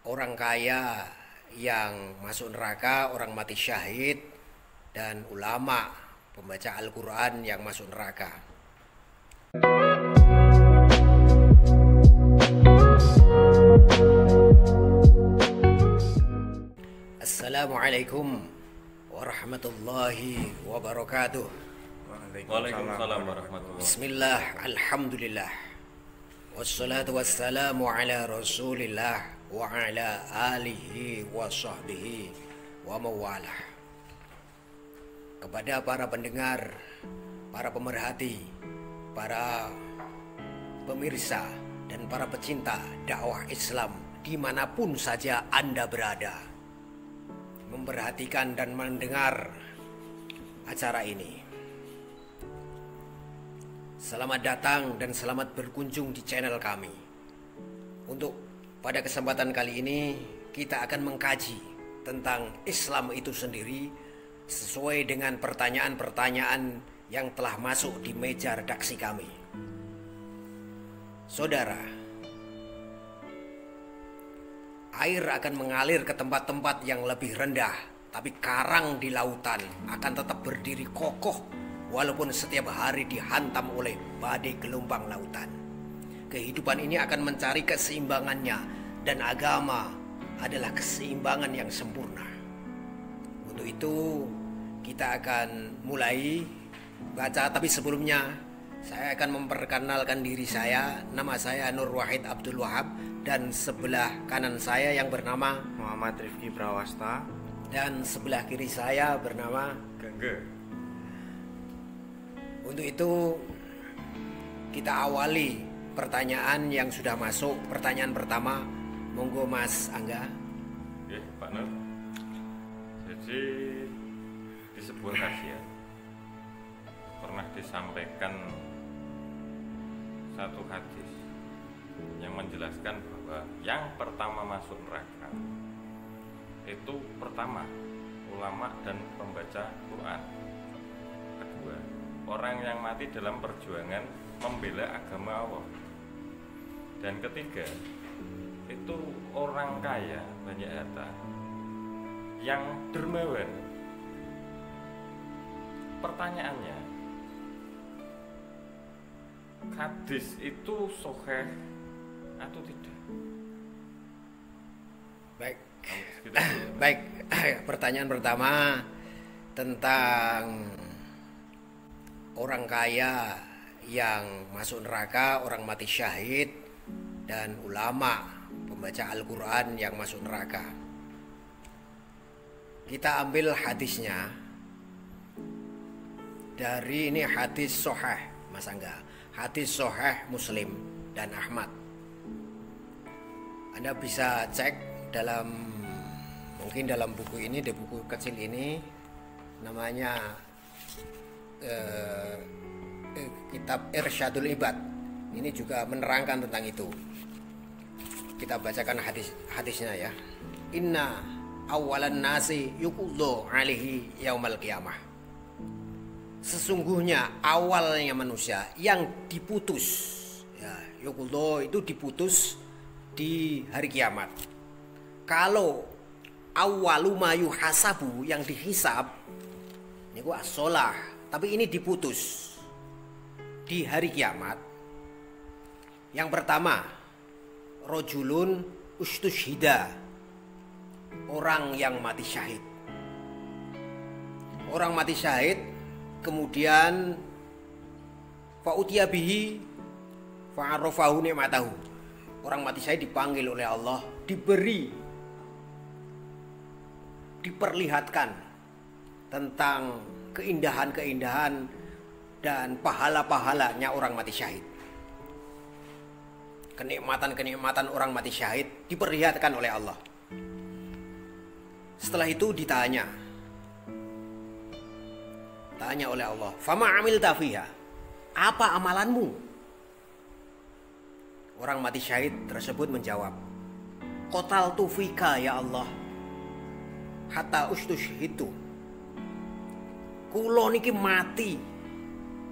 orang kaya yang masuk neraka, orang mati syahid, dan ulama pembaca Al-Quran yang masuk neraka. Assalamualaikum warahmatullahi wabarakatuh. Waalaikumsalam warahmatullahi. Bismillah, alhamdulillah, wassalatu wassalamu ala rasulillah wa ala alihi wa sahbihi wa mawalah. Kepada para pendengar, para pemerhati, para pemirsa, dan para pecinta dakwah Islam dimanapun saja Anda berada, memperhatikan dan mendengar acara ini, selamat datang dan selamat berkunjung di channel kami. Untuk pada kesempatan kali ini kita akan mengkaji tentang Islam itu sendiri sesuai dengan pertanyaan-pertanyaan yang telah masuk di meja redaksi kami. Saudara, air akan mengalir ke tempat-tempat yang lebih rendah, tapi karang di lautan akan tetap berdiri kokoh walaupun setiap hari dihantam oleh badai gelombang lautan. Kehidupan ini akan mencari keseimbangannya, dan agama adalah keseimbangan yang sempurna. Untuk itu kita akan mulai baca, tapi sebelumnya saya akan memperkenalkan diri saya. Nama saya Nur Wahid Abdul Wahab, dan sebelah kanan saya yang bernama Muhammad Rifki Prawasta, dan sebelah kiri saya bernama Gengge. Untuk itu kita awali pertanyaan yang sudah masuk. Pertanyaan pertama, monggo Mas Angga. Oke, Pak Nur. Jadi di sebuah kajian pernah disampaikan satu hadis yang menjelaskan bahwa yang pertama masuk neraka itu pertama ulama dan pembaca Quran, kedua orang yang mati dalam perjuangan membela agama Allah, dan ketiga itu orang kaya banyak harta yang dermawan. Pertanyaannya, hadis itu sahih atau tidak? Baik. Segitu dulu. Baik, pertanyaan pertama tentang orang kaya yang masuk neraka, orang mati syahid, dan ulama pembaca Al-Quran yang masuk neraka. Kita ambil hadisnya dari, ini hadis sahih Mas Angga, hadis sahih Muslim dan Ahmad. Anda bisa cek mungkin dalam buku ini, di buku kecil ini namanya kitab Irsyadul Ibad. Ini juga menerangkan tentang itu. Kita bacakan hadisnya ya. Inna awalan nasi yuqullu alaihi yaumal qiyamah. Sesungguhnya awalnya manusia yang diputus, ya, yuqullu itu diputus di hari kiamat. Kalau awalu ma yuhasabu, yang dihisab ini gua as-shalah, tapi ini diputus di hari kiamat. Yang pertama, rojulun ustushhida, orang yang mati syahid. Orang mati syahid, kemudian fa'utiya bihi fa'arafahu ni'matahu. Orang mati syahid dipanggil oleh Allah, diperlihatkan tentang keindahan-keindahan dan pahala-pahalanya orang mati syahid. Kenikmatan-kenikmatan orang mati syahid diperlihatkan oleh Allah. Setelah itu ditanya oleh Allah, fama amilta fiha, apa amalanmu? Orang mati syahid tersebut menjawab, qataltu fika ya Allah hatta ustushhidu, kulo niki mati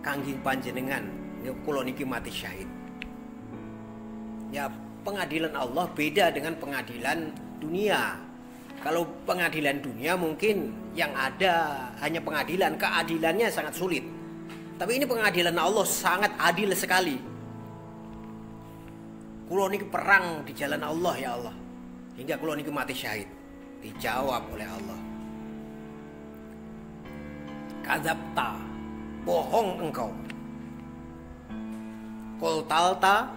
kangge panjenengan, kulo niki mati syahid. Ya, pengadilan Allah beda dengan pengadilan dunia. Kalau pengadilan dunia mungkin yang ada hanya pengadilan, keadilannya sangat sulit. Tapi ini pengadilan Allah sangat adil sekali. Kulo niki perang di jalan Allah ya Allah, hingga kulo niki mati syahid. Dijawab oleh Allah, kadzabta, bohong engkau. Qultalta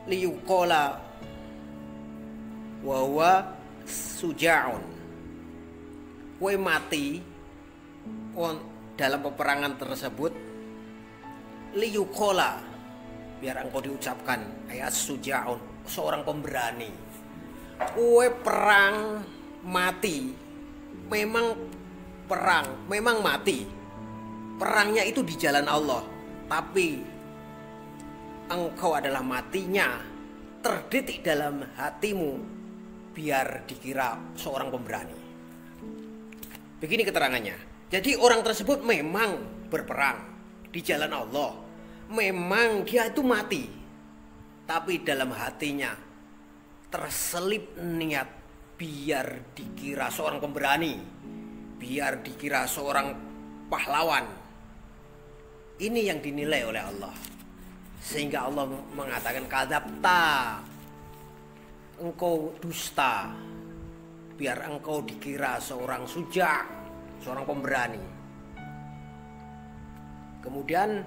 liyuqala wa huwa suja'un. Kowe mati dalam peperangan tersebut liyuqala, biar engkau diucapkan ayat suja'un, seorang pemberani. Kowe perang mati, memang perang, memang mati. Perangnya itu di jalan Allah, tapi engkau adalah matinya terdetik dalam hatimu biar dikira seorang pemberani. Begini keterangannya. Jadi orang tersebut memang berperang di jalan Allah, memang dia itu mati, tapi dalam hatinya terselip niat biar dikira seorang pemberani, biar dikira seorang pahlawan. Ini yang dinilai oleh Allah, sehingga Allah mengatakan kadzabta, engkau dusta, biar engkau dikira seorang suja, seorang pemberani. Kemudian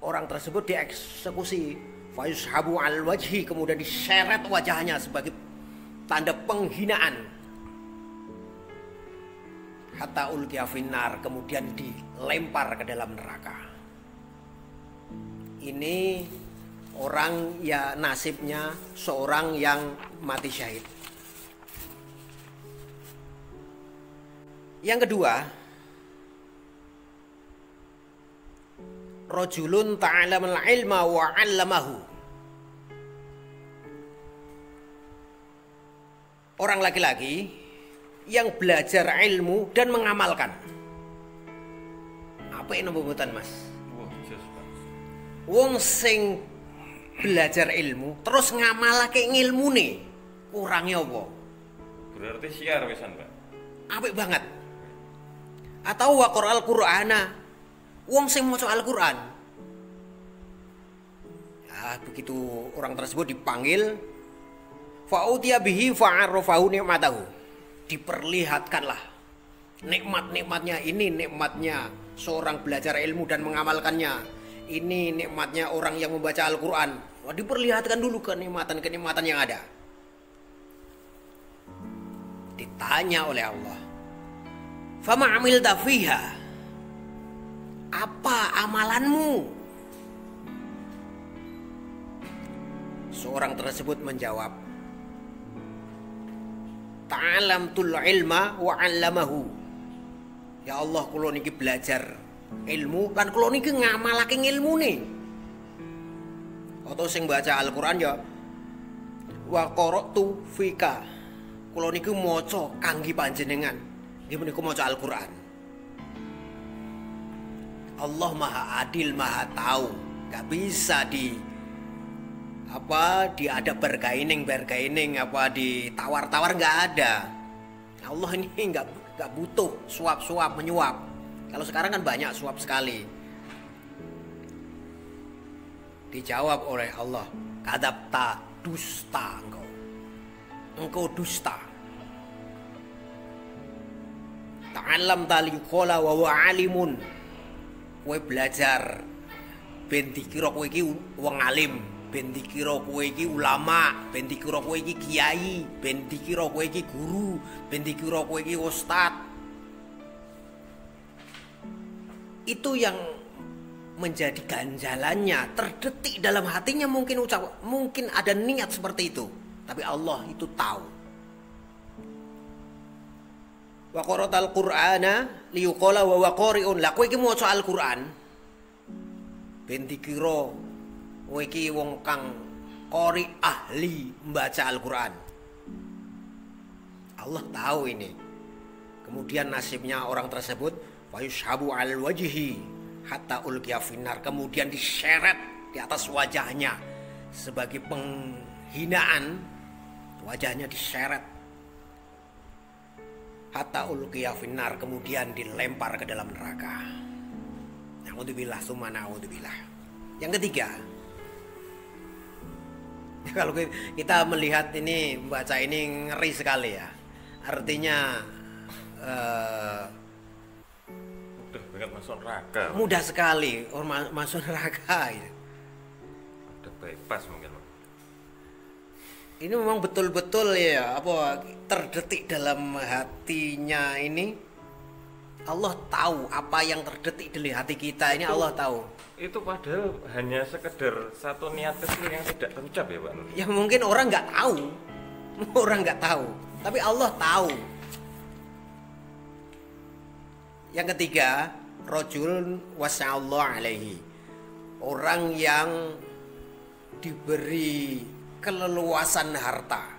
orang tersebut dieksekusi, fayushabu al wajhi, kemudian diseret wajahnya sebagai tanda penghinaan, hatta ulqiya finnar, kemudian dilempar ke dalam neraka. Ini orang ya nasibnya seorang yang mati syahid. Yang kedua, rajulun ta'allamal ilma wa 'allamahu. Orang laki-laki yang belajar ilmu dan mengamalkan. Apa ini pembuatan Mas? Wong sing belajar ilmu terus ngamalake ngilmune, kurangnya apa? Berarti siar wisan, Pak. Apik banget. Atau waqra'al Qur'ana, wong sing maca Al-Qur'an. Begitu orang tersebut dipanggil, fa'utiya bihi fa'arrafahu ni'matahu, diperlihatkanlah nikmat-nikmatnya. Ini nikmatnya seorang belajar ilmu dan mengamalkannya. Ini nikmatnya orang yang membaca Al-Quran. Diperlihatkan dulu kenikmatan-kenikmatan yang ada. Ditanya oleh Allah, fama amilta fiha, apa amalanmu? Seorang tersebut menjawab, ta'alamtul ilma wa 'allamahu. Ya Allah, kula niki belajar ilmu lan kula niki ngamalake ngilmune. Atau sing baca Al-Qur'an ya wa qara'tu fika, kula niki maca kangge panjenengan. Nggih menika maca Al-Qur'an. Allah Maha Adil, Maha Tahu. Gak bisa ada bergaining, ditawar-tawar, nggak ada. Allah ini nggak butuh suap-suap menyuap. Kalau sekarang kan banyak suap sekali. Dijawab oleh Allah, kadzabta, dusta engkau dusta. Ta'allam taliqala wa huwa alimun, kowe belajar ben dikira kowe iki wong alim, ben dikira kowe iki ulama, ben dikira kowe iki kiai, ben dikira kowe iki guru, ben dikira kowe iki ustad. Itu yang menjadi ganjalannya, terdetik dalam hatinya, mungkin ada niat seperti itu, tapi Allah itu tahu. Wa qara'al Qur'ana liyuqala wa qari'un. Lah kowe iki maca Al-Qur'an ben dikira kowe iki wong kang qari, ahli membaca Al-Qur'an. Allah tahu ini. Kemudian nasibnya orang tersebut fayushabu al wajhi, hatta ulqiya finnar, kemudian diseret di atas wajahnya sebagai penghinaan, wajahnya diseret hatta ulqiya finnar, kemudian dilempar ke dalam neraka. Na'udzubillah summa na'udzubillah. Yang ketiga, kalau kita melihat ini, baca ini ngeri sekali ya. Artinya Mudah banget masuk neraka. mudah sekali masuk neraka gitu. Ada bypass mungkin, Pak. Ini memang betul-betul ya apa terdetik dalam hatinya ini. Allah tahu apa yang terdetik di hati kita ini, Allah tahu. Itu padahal hanya sekedar satu niat kecil yang tidak terucap ya, Pak Nur. Yang mungkin orang nggak tahu, orang nggak tahu, tapi Allah tahu. Yang ketiga, rajul wasya'allahu alaihi, orang yang diberi keleluasan harta,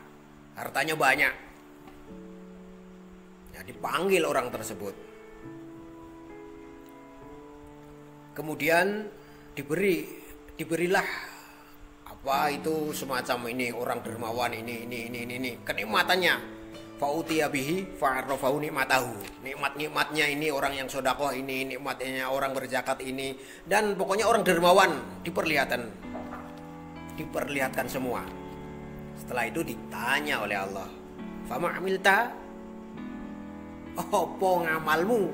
hartanya banyak, ya, dipanggil orang tersebut, kemudian diberilah apa itu semacam ini, orang dermawan ini kenikmatannya, fa'utiya bihi fa'arrafahu nikmatahu, nikmatnya ini orang yang sedekah ini, nikmatnya orang berzakat ini, dan pokoknya orang dermawan diperlihatkan semua. Setelah itu ditanya oleh Allah, fama amilta, opo ngamalmu?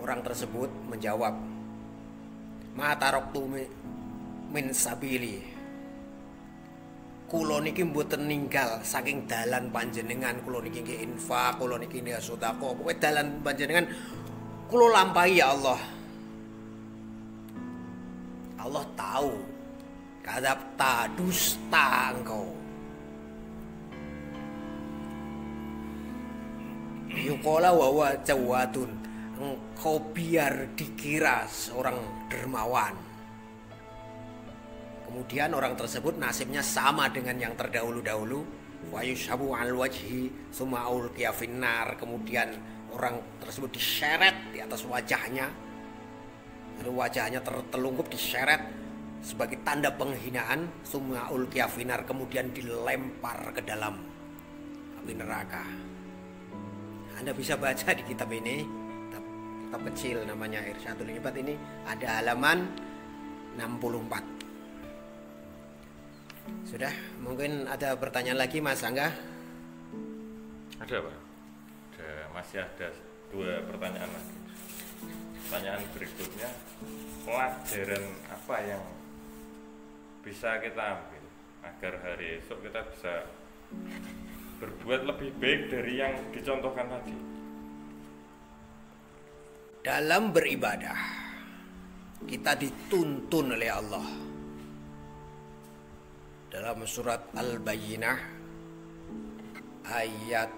Orang tersebut menjawab, ma taraktu min sabili, kula niki mboten ninggal saking dalan panjenengan, kula niki nggih infak, kula niki nggih sedekah, pokoke dalan panjenengan kula lampahi ya Allah. Allah tahu kadzabta, dusta engkau. Yuqala wa huwa jawadun, engkau biar dikira seorang dermawan. Kemudian orang tersebut nasibnya sama dengan yang terdahulu-dahulu, wa yushabu al wajhi summa ulqiya finnar, kemudian orang tersebut diseret di atas wajahnya, lalu wajahnya tertelungkup diseret sebagai tanda penghinaan, summa ulqiya finnar, kemudian dilempar ke dalam api neraka. Anda bisa baca di kitab ini, kitab kecil namanya Irsyadul Ibad, ini ada halaman 64. Sudah, mungkin ada pertanyaan lagi Mas Angga? Ada, Pak. Masih ada 2 pertanyaan lagi. Pertanyaan berikutnya, pelajaran apa yang bisa kita ambil agar hari esok kita bisa berbuat lebih baik dari yang dicontohkan tadi? Dalam beribadah kita dituntun oleh Allah. Dalam surat Al-Bayyinah ayat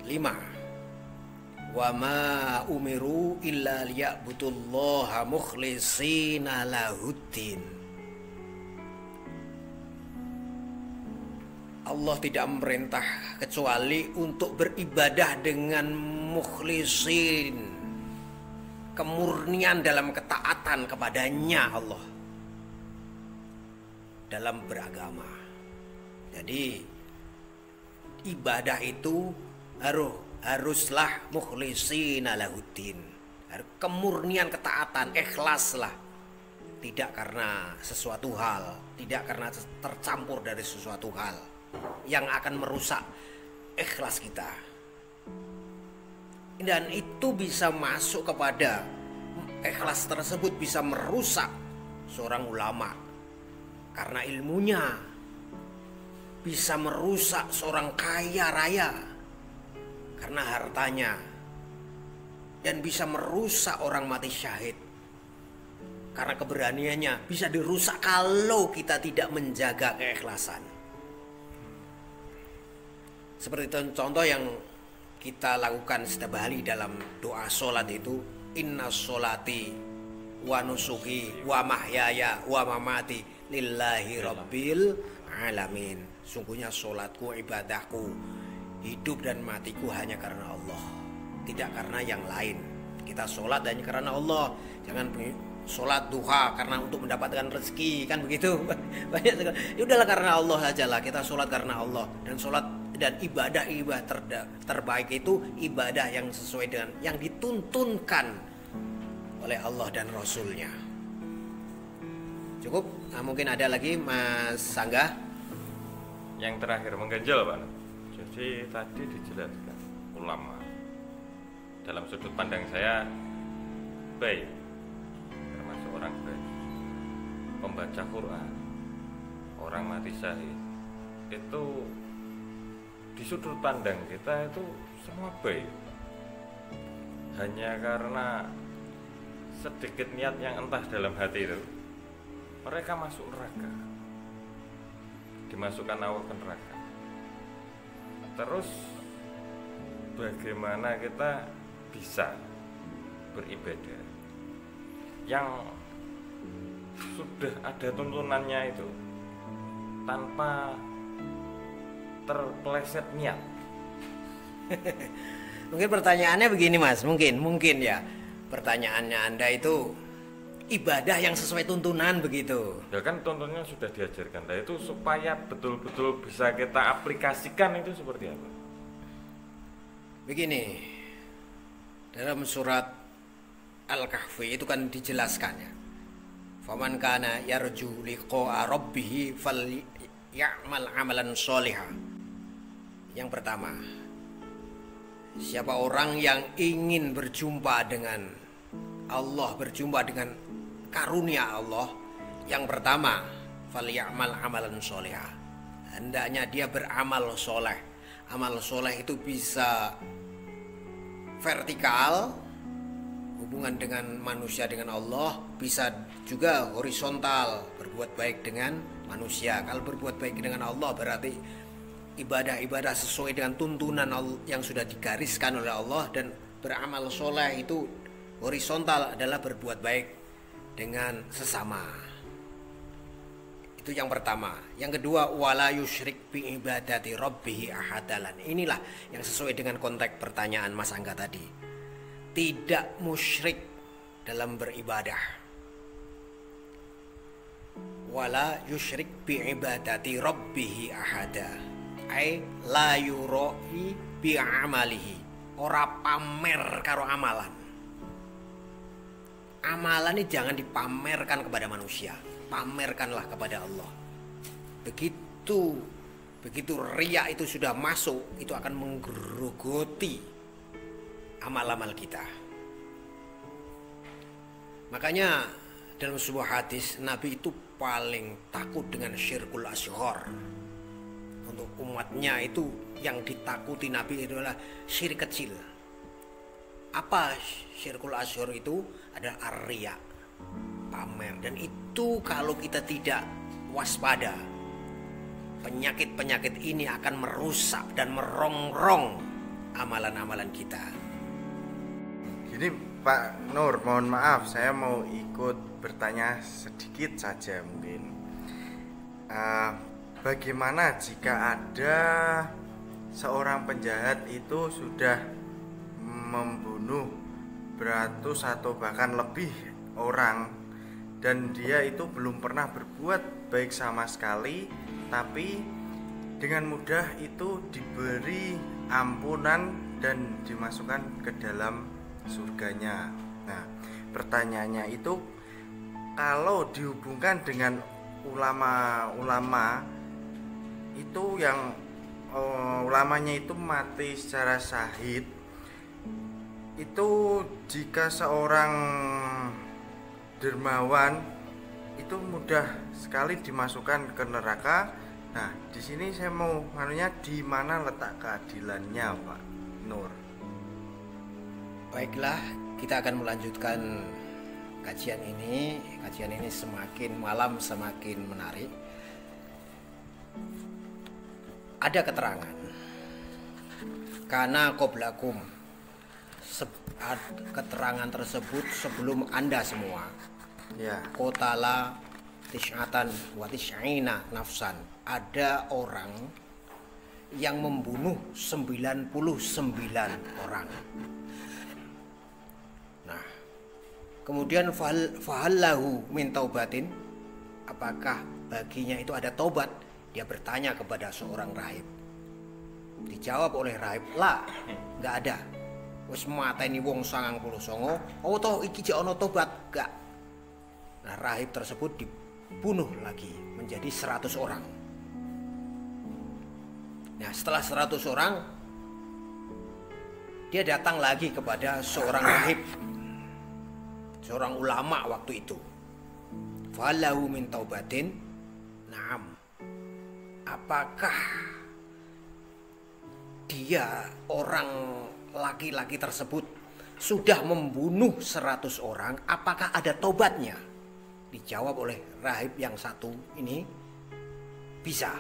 5, wa ma umiru illa liya'budullaha mukhlishina lahuddin. Allah tidak memerintah kecuali untuk beribadah dengan mukhlisin, kemurnian dalam ketaatan kepadanya Allah dalam beragama. Jadi ibadah itu haruslah mukhlishina lahuddin, kemurnian ketaatan, ikhlaslah, tidak karena sesuatu hal, tidak karena tercampur dari sesuatu hal yang akan merusak ikhlas kita. Dan itu bisa masuk kepada ikhlas tersebut, bisa merusak seorang ulama karena ilmunya, bisa merusak seorang kaya raya karena hartanya, dan bisa merusak orang mati syahid karena keberaniannya. Bisa dirusak kalau kita tidak menjaga keikhlasan. Seperti contoh yang kita lakukan setiap hari dalam doa sholat itu, inna sholati wa nusuki wa mahyaya wa mamati lillahi rabbil alamin. Sungguhnya sholatku, ibadahku, hidup dan matiku hanya karena Allah, tidak karena yang lain. Kita sholat hanya karena Allah. Jangan sholat duha karena untuk mendapatkan rezeki, kan begitu. Banyak sekali. Ya udahlah, karena Allah sajalah. Kita sholat karena Allah. Dan sholat dan ibadah terbaik itu ibadah yang sesuai dengan yang dituntunkan oleh Allah dan Rasulnya. Cukup? Nah, mungkin ada lagi Mas Sangga. Yang terakhir mengganjal Pak. Jadi tadi dijelaskan ulama dalam sudut pandang saya baik, termasuk orang baik, pembaca Quran, orang mati syahid, itu di sudut pandang kita itu semua baik. Hanya karena sedikit niat yang entah dalam hati itu, mereka masuk neraka, dimasukkan awak ke neraka. Terus bagaimana kita bisa beribadah yang sudah ada tuntunannya itu tanpa terpeleset niat? Mungkin pertanyaannya begini Mas, mungkin ya pertanyaannya Anda itu ibadah yang sesuai tuntunan begitu. Ya kan tuntunannya sudah diajarkan. Nah itu supaya betul-betul bisa kita aplikasikan itu seperti apa? Begini, dalam surat Al-Kahfi itu kan dijelaskan ya. Faman kana yarju liqa'a rabbih falya'mal 'amalan sholihan. Yang pertama, siapa orang yang ingin berjumpa dengan Allah, berjumpa dengan karunia Allah, yang pertama, falya'mal 'amalan sholihan. Hendaknya dia beramal soleh. Amal soleh itu bisa vertikal, hubungan dengan manusia dengan Allah, bisa juga horizontal, berbuat baik dengan manusia. Kalau berbuat baik dengan Allah berarti ibadah-ibadah sesuai dengan tuntunan yang sudah digariskan oleh Allah, dan beramal soleh itu horizontal adalah berbuat baik dengan sesama. Itu yang pertama. Yang kedua, wala yusyrik bi ibadati rabbih ahadalan. Inilah yang sesuai dengan konteks pertanyaan Mas Angga tadi. Tidak musyrik dalam beribadah. Wala yusyrik bi ibadati rabbih ahada. Ai la yuroi bi amalihi. Ora pamer karo amalan. Amalan ini jangan dipamerkan kepada manusia. Pamerkanlah kepada Allah. Begitu riya itu sudah masuk, itu akan menggerogoti amal-amal kita. Makanya dalam sebuah hadis, Nabi itu paling takut dengan syirkul asghar. Untuk umatnya itu yang ditakuti Nabi adalah syirik kecil. Apa syirkul asghar itu? Adalah ar-riya, pamer. Dan itu kalau kita tidak waspada, penyakit-penyakit ini akan merusak dan merongrong amalan-amalan kita. Gini Pak Nur, mohon maaf saya mau ikut bertanya sedikit saja mungkin. Bagaimana jika ada seorang penjahat itu sudah membunuh beratus atau bahkan lebih orang, dan dia itu belum pernah berbuat baik sama sekali, tapi dengan mudah itu diberi ampunan dan dimasukkan ke dalam surganya. Nah, pertanyaannya itu, kalau dihubungkan dengan ulama-ulama itu yang ulamanya itu mati secara syahid, itu jika seorang dermawan itu mudah sekali dimasukkan ke neraka. Nah, di sini saya mau di mana letak keadilannya, Pak Nur? Baiklah, kita akan melanjutkan kajian ini. Kajian ini semakin malam semakin menarik. Ada keterangan karena qoblakum, keterangan tersebut sebelum Anda semua. Ya. Qotala tis'atan wa tis'ina nafsan. Ada orang yang membunuh 99 orang. Kemudian fahallahu min taubatin, apakah baginya itu ada taubat? Dia bertanya kepada seorang rahib. Dijawab oleh rahib, la, nggak ada. Wis mateni wong 99. Oh toh iki jek ana tobat, enggak. Nah, rahib tersebut dibunuh lagi menjadi 100 orang. Nah, setelah 100 orang, dia datang lagi kepada seorang rahib, seorang ulama waktu itu. Falahu min taubatin, na'am. Apakah dia, orang laki-laki tersebut, sudah membunuh 100 orang? Apakah ada tobatnya? Dijawab oleh rahib yang satu ini, bisa.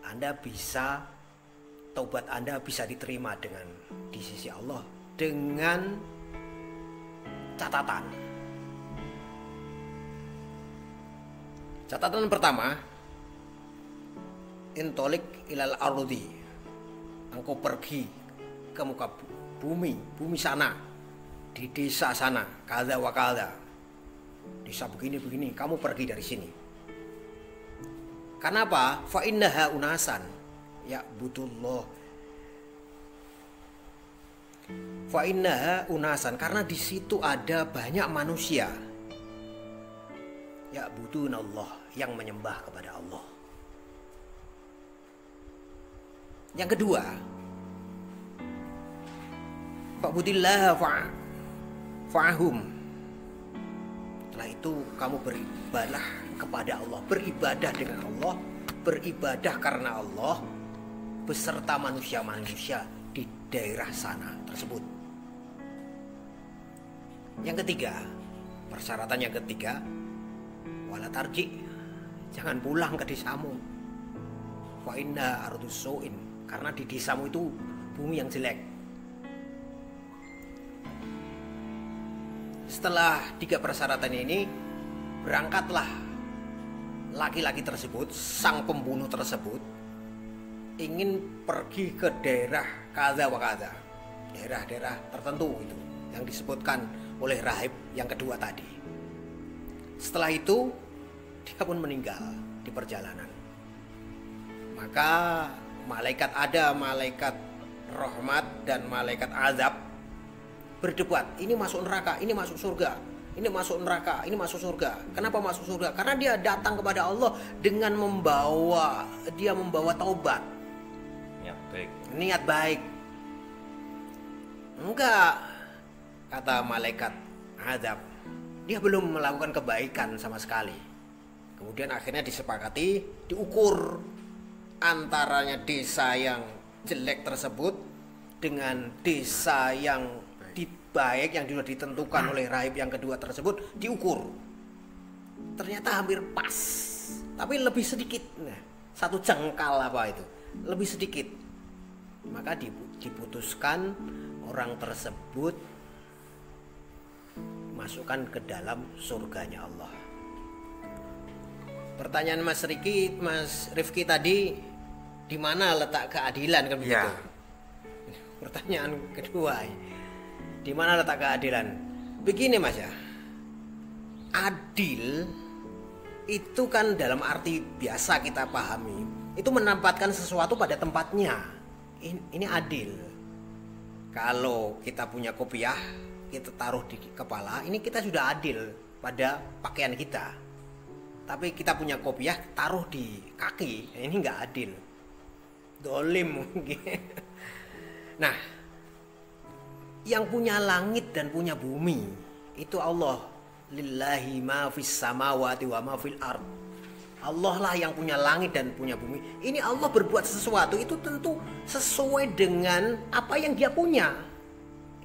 Anda bisa, taubat Anda bisa diterima dengan di sisi Allah dengan catatan. Catatan pertama, intolik ilal ardi, engkau pergi ke muka bumi sana, di desa sana, kada wa kada, desa begini, kamu pergi dari sini. Kenapa? Fa innaha unasan ya butullah. Fa innaha unasan, karena di situ ada banyak manusia. Ya budunallah, yang menyembah kepada Allah. Yang kedua, fa'budillah fa'ahum. Setelah itu kamu beribadah kepada Allah, beribadah dengan Allah, beribadah karena Allah beserta manusia-manusia di daerah sana tersebut. Yang ketiga, persyaratan yang ketiga, wala tarji, jangan pulang ke desamu. Fa inna ardus su'in, karena di desamu itu bumi yang jelek. Setelah 3 persyaratan ini, berangkatlah laki-laki tersebut, sang pembunuh tersebut, ingin pergi ke daerah kada wa kada, daerah-daerah tertentu itu yang disebutkan oleh rahib yang kedua tadi. Setelah itu dia pun meninggal di perjalanan. Maka ada malaikat rahmat dan malaikat azab berdebat, ini masuk neraka, ini masuk surga, ini masuk neraka, ini masuk surga. Kenapa masuk surga? Karena dia datang kepada Allah dengan membawa taubat, niat baik. Enggak, kata malaikat azab, dia belum melakukan kebaikan sama sekali. Kemudian akhirnya disepakati, diukur antaranya desa yang jelek tersebut dengan desa yang baik yang sudah ditentukan oleh rahib yang kedua tersebut, diukur. Ternyata hampir pas, tapi lebih sedikit. Nah, 1 jengkal apa itu, lebih sedikit. Maka diputuskan orang tersebut masukkan ke dalam surganya Allah. Pertanyaan Mas Rifki tadi, di mana letak keadilan kan begitu? Ya. Pertanyaan kedua, di mana letak keadilan? Begini Mas ya, adil itu kan dalam arti biasa kita pahami, itu menempatkan sesuatu pada tempatnya. Ini adil. Kalau kita punya kopiah, kita taruh di kepala, ini kita sudah adil pada pakaian kita. Tapi kita punya kopiah, taruh di kaki, ini nggak adil, dolim mungkin. Nah, yang punya langit dan punya bumi itu Allah. Lillahi ma fis samawati wa ma fil ard. Allah lah yang punya langit dan punya bumi. Ini Allah berbuat sesuatu itu tentu sesuai dengan apa yang dia punya.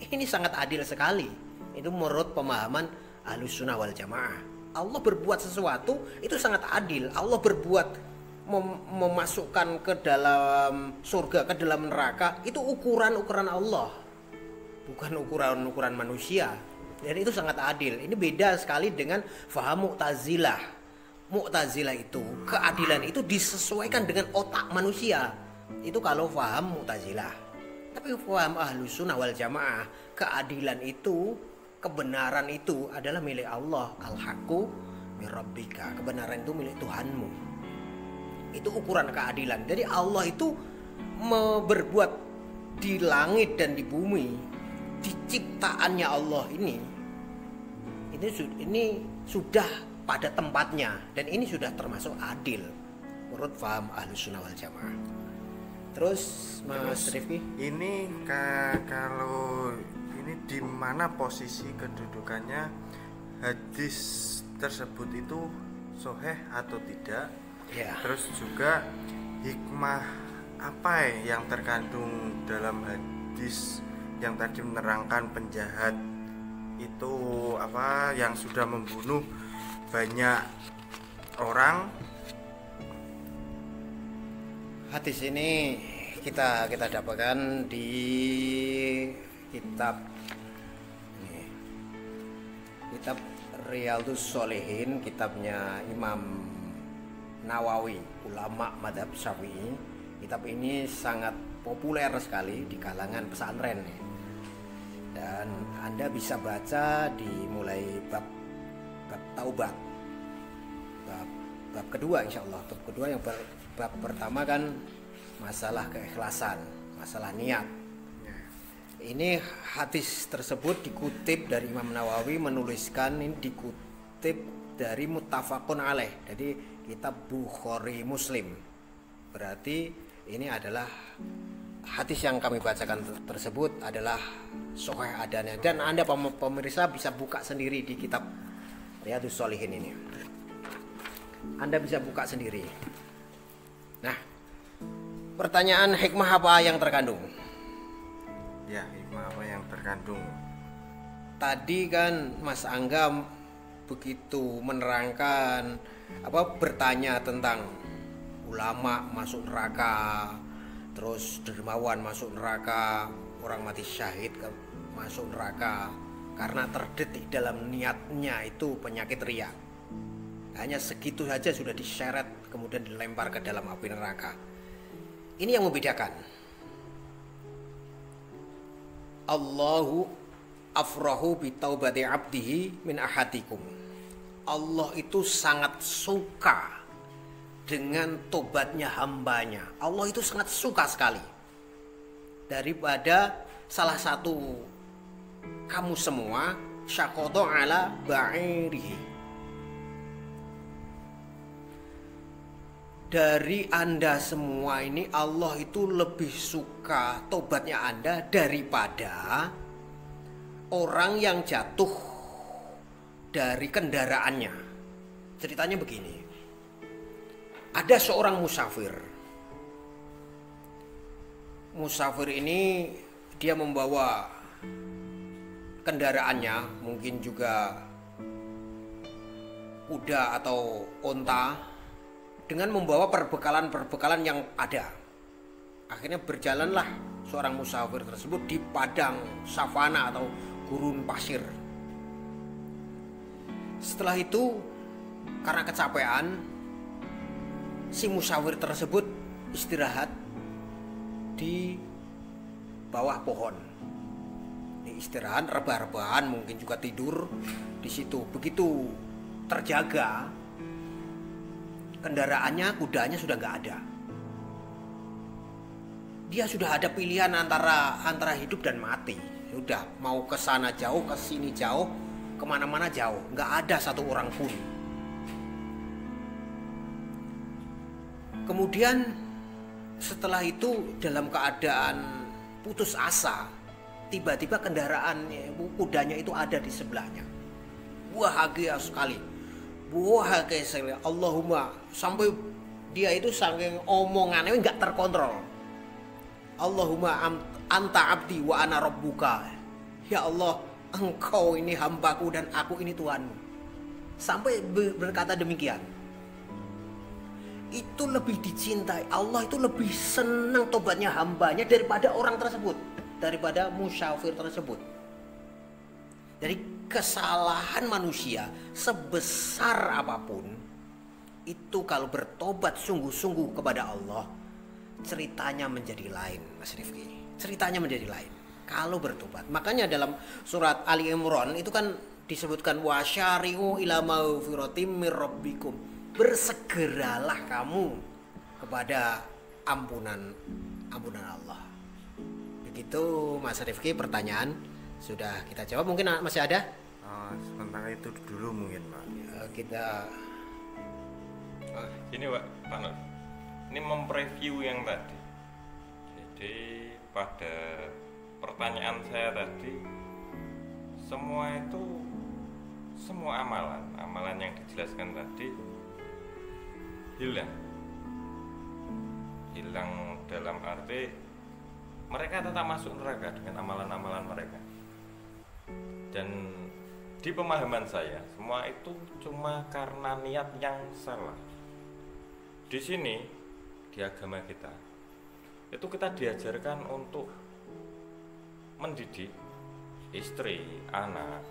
Ini sangat adil sekali. Itu menurut pemahaman Ahlussunnah wal Jamaah. Allah berbuat sesuatu itu sangat adil. Allah berbuat memasukkan ke dalam surga, ke dalam neraka, itu ukuran-ukuran Allah, bukan ukuran-ukuran manusia. Dan itu sangat adil. Ini beda sekali dengan faham Mu'tazilah. Mu'tazilah itu, keadilan itu disesuaikan dengan otak manusia. Itu kalau faham Mu'tazilah. Tapi faham Ahlussunnah wal Jamaah, keadilan itu kebenaran itu adalah milik Allah. Al-haqqu mir rabbika. Kebenaran itu milik Tuhanmu. Itu ukuran keadilan. Jadi Allah itu berbuat di langit dan di bumi, di ciptaannya Allah ini sudah pada tempatnya, dan ini sudah termasuk adil menurut paham Ahlus Sunnah wal Jamaah. Terus Mas Rifki, ini kalau ini di mana posisi kedudukannya hadis tersebut itu sahih atau tidak? ya, Terus juga hikmah apa yang terkandung dalam hadis yang tadi menerangkan penjahat itu apa yang sudah membunuh banyak orang. hadis ini kita dapatkan di kitab Riyadhus Shalihin, kitabnya Imam Nawawi, ulama madhab Syafi'i. Kitab ini sangat populer sekali di kalangan pesantren, dan Anda bisa baca dimulai bab taubat, bab kedua, insya Allah. Bab kedua, yang bab pertama kan masalah keikhlasan, masalah niat. Ini hadis tersebut dikutip dari Imam Nawawi, menuliskan ini dikutip dari muttafaqun alaih, jadi kitab Bukhari Muslim. Berarti ini adalah hadis yang kami bacakan tersebut adalah sahih adanya, dan Anda pemirsa bisa buka sendiri di kitab Riyadhus Shalihin ini. Anda bisa buka sendiri. Nah, pertanyaan, hikmah apa yang terkandung? Ya, hikmah apa yang terkandung? Tadi kan Mas Angga begitu menerangkan bertanya tentang ulama masuk neraka, terus dermawan masuk neraka, orang mati syahid masuk neraka karena terdetik dalam niatnya itu penyakit riya. Hanya segitu saja sudah diseret kemudian dilempar ke dalam api neraka. Ini yang membedakan. Allahu afrahu bi taubati abdihi min ahadikum. Allah itu sangat suka dengan tobatnya hambanya. Allah itu sangat suka sekali daripada salah satu kamu semua syaqata ala ba'irihi. Dari Anda semua ini Allah itu lebih suka tobatnya Anda daripada orang yang jatuh dari kendaraannya. Ceritanya begini. Ada seorang musafir. Musafir ini dia membawa kendaraannya, mungkin juga kuda atau onta, dengan membawa perbekalan yang ada. Akhirnya berjalanlah seorang musafir tersebut di padang savana atau gurun pasir. Setelah itu, karena kecapean, si musafir tersebut istirahat di bawah pohon. Istirahat, rebah-rebahan, mungkin juga tidur di situ. Begitu terjaga, kendaraannya, kudanya sudah nggak ada. Dia sudah ada pilihan antara hidup dan mati. Sudah mau ke sana jauh, ke sini jauh, kemana-mana jauh. Nggak ada satu orang pun. Kemudian setelah itu dalam keadaan putus asa, tiba-tiba kendaraannya, kudanya itu ada di sebelahnya. Bahagia sekali. Bahagia sekali. Allahumma, sampai dia itu saking omongannya nggak terkontrol. Allahumma anta abdi wa ana rabbuka. Ya Allah, engkau ini hambaku dan aku ini Tuhanmu. Sampai berkata demikian. Itu lebih dicintai. Allah itu lebih senang tobatnya hambanya daripada orang tersebut, daripada musafir tersebut. Jadi kesalahan manusia sebesar apapun itu kalau bertobat sungguh-sungguh kepada Allah, ceritanya menjadi lain, Mas Rifki. Ceritanya menjadi lain. kalau bertobat. Makanya dalam surat Ali Imran itu kan disebutkan wasyari'u ila maghfiratim mir rabbikum. Bersegeralah kamu kepada ampunan Allah. Begitu Mas Rifki, pertanyaan sudah kita jawab. Mungkin masih ada? Sementara itu dulu mungkin Pak. Kita Ini Pak Nur, ini mempreview yang tadi. Jadi pada pertanyaan saya tadi, semua amalan yang dijelaskan tadi hilang dalam arti mereka tetap masuk neraka dengan amalan-amalan mereka. Dan di pemahaman saya, semua itu cuma karena niat yang salah. Di sini, di agama kita, itu kita diajarkan untuk mendidik istri, anak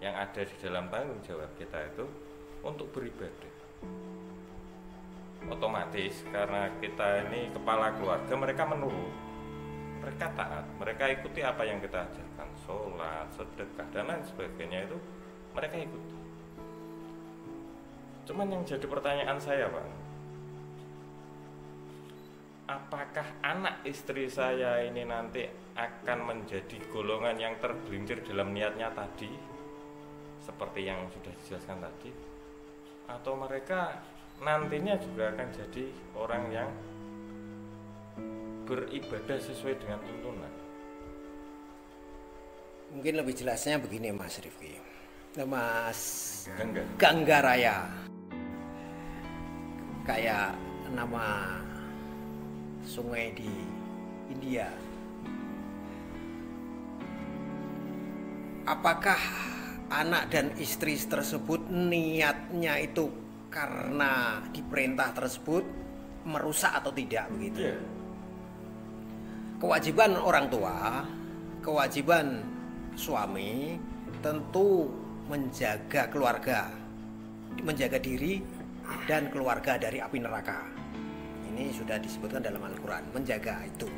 yang ada di dalam tanggung jawab kita itu untuk beribadah. Otomatis karena kita ini kepala keluarga, mereka menurut, mereka taat, mereka ikuti apa yang kita ajarkan, sholat, sedekah dan lain sebagainya, itu mereka ikuti. Cuman yang jadi pertanyaan saya Pak, apakah anak istri saya ini nanti akan menjadi golongan yang tergelincir dalam niatnya tadi seperti yang sudah dijelaskan tadi, atau mereka nantinya juga akan jadi orang yang beribadah sesuai dengan tuntunan? mungkin lebih jelasnya begini Mas Rifki, Mas Gangga Raya, kayak nama sungai di India. Apakah anak dan istri tersebut niatnya itu karena diperintah tersebut merusak atau tidak begitu? Yeah. Kewajiban orang tua, kewajiban suami tentu menjaga keluarga, menjaga diri dan keluarga dari api neraka. Ini sudah disebutkan dalam Al-Quran, menjaga itu.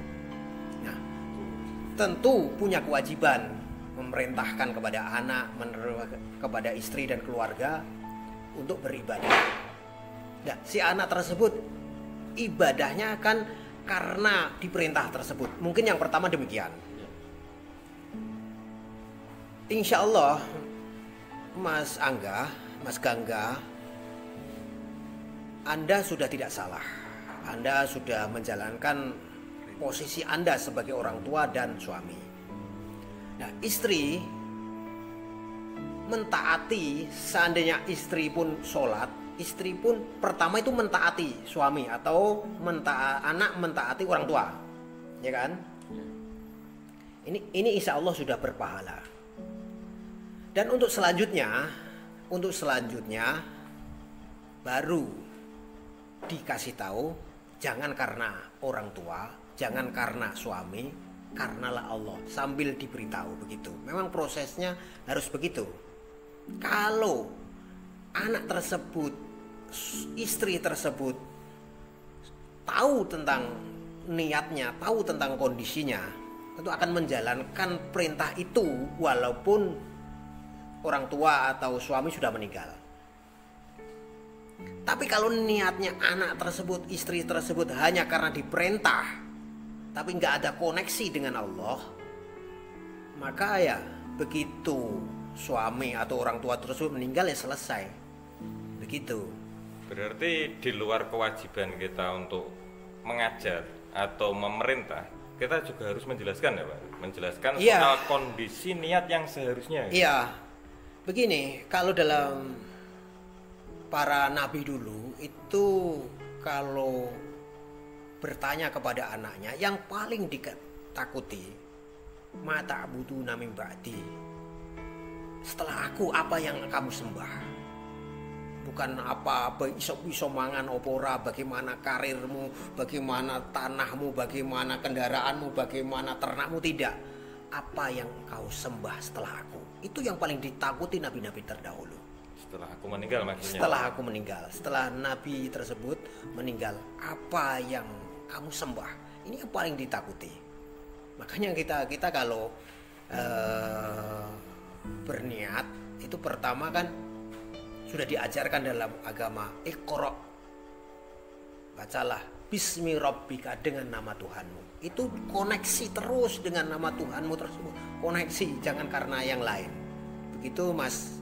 Nah, tentu punya kewajiban memerintahkan kepada anak, kepada istri dan keluarga untuk beribadah. Nah, si anak tersebut ibadahnya kan karena diperintah tersebut. Mungkin yang pertama demikian. Insya Allah, Mas Gangga, Anda sudah tidak salah. Anda sudah menjalankan posisi Anda sebagai orang tua dan suami. Nah, istri mentaati, seandainya istri pun sholat, istri pun pertama itu mentaati suami atau anak mentaati orang tua, ya kan? Ini insya Allah sudah berpahala. Dan untuk selanjutnya baru dikasih tahu, jangan karena orang tua, jangan karena suami, karenalah Allah, sambil diberitahu begitu. Memang prosesnya harus begitu. Kalau anak tersebut, istri tersebut tahu tentang niatnya, tahu tentang kondisinya, tentu akan menjalankan perintah itu walaupun orang tua atau suami sudah meninggal. Tapi kalau niatnya anak tersebut, istri tersebut hanya karena diperintah, tapi nggak ada koneksi dengan Allah, maka ya begitu suami atau orang tua tersebut meninggal ya selesai. Begitu. Berarti di luar kewajiban kita untuk mengajar atau memerintah, kita juga harus menjelaskan ya Pak? Menjelaskan soal kondisi niat yang seharusnya. Iya. Begini, kalau dalam para nabi dulu itu kalau bertanya kepada anaknya, yang paling ditakuti, mata butuh namim ba'di, setelah aku apa yang kamu sembah? Bukan apa iso mangan opora, bagaimana karirmu, bagaimana tanahmu, bagaimana kendaraanmu, bagaimana ternakmu, tidak. Apa yang kau sembah setelah aku? Itu yang paling ditakuti nabi-nabi terdahulu. Setelah aku meninggal maksudnya? Setelah aku meninggal, setelah nabi tersebut meninggal, apa yang kamu sembah? Ini yang paling ditakuti. Makanya kita kalau berniat itu pertama kan sudah diajarkan dalam agama, Iqra, bacalah Bismi Rabbika, dengan nama Tuhanmu. Itu koneksi terus dengan nama Tuhanmu tersebut, koneksi, jangan karena yang lain. Begitu Mas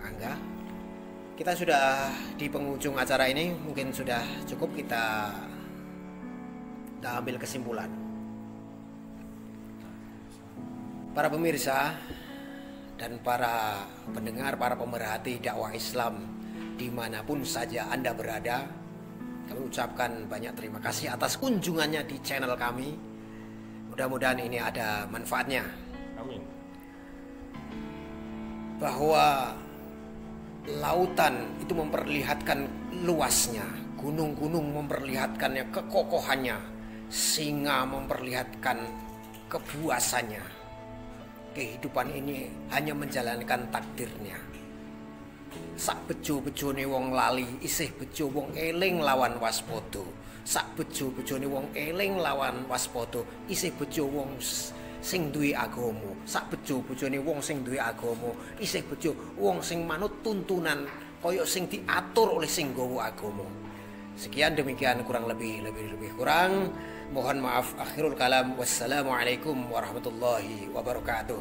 Angga. Kita sudah di penghujung acara ini, mungkin sudah cukup kita ambil kesimpulan. Para pemirsa dan para pendengar, para pemerhati dakwah Islam dimanapun saja Anda berada, kami ucapkan banyak terima kasih atas kunjungannya di channel kami. Mudah-mudahan ini ada manfaatnya. Amin. Bahwa lautan itu memperlihatkan luasnya, gunung-gunung memperlihatkannya kekokohannya, singa memperlihatkan kebuasannya. Kehidupan ini hanya menjalankan takdirnya. Sak bejo-bejone wong lali, isih bejo wong eling lawan waspada. Sak bejo-bejone wong eling lawan waspada, isih bejo wong sing duwe agama. Sak bejo-bejone wong sing duwe agama, isih bejo wong sing manut tuntunan kaya sing diatur oleh sing nggawa agama. Sekian demikian kurang lebih kurang. Mohon maaf, akhirul kalam. Wassalamualaikum warahmatullahi wabarakatuh.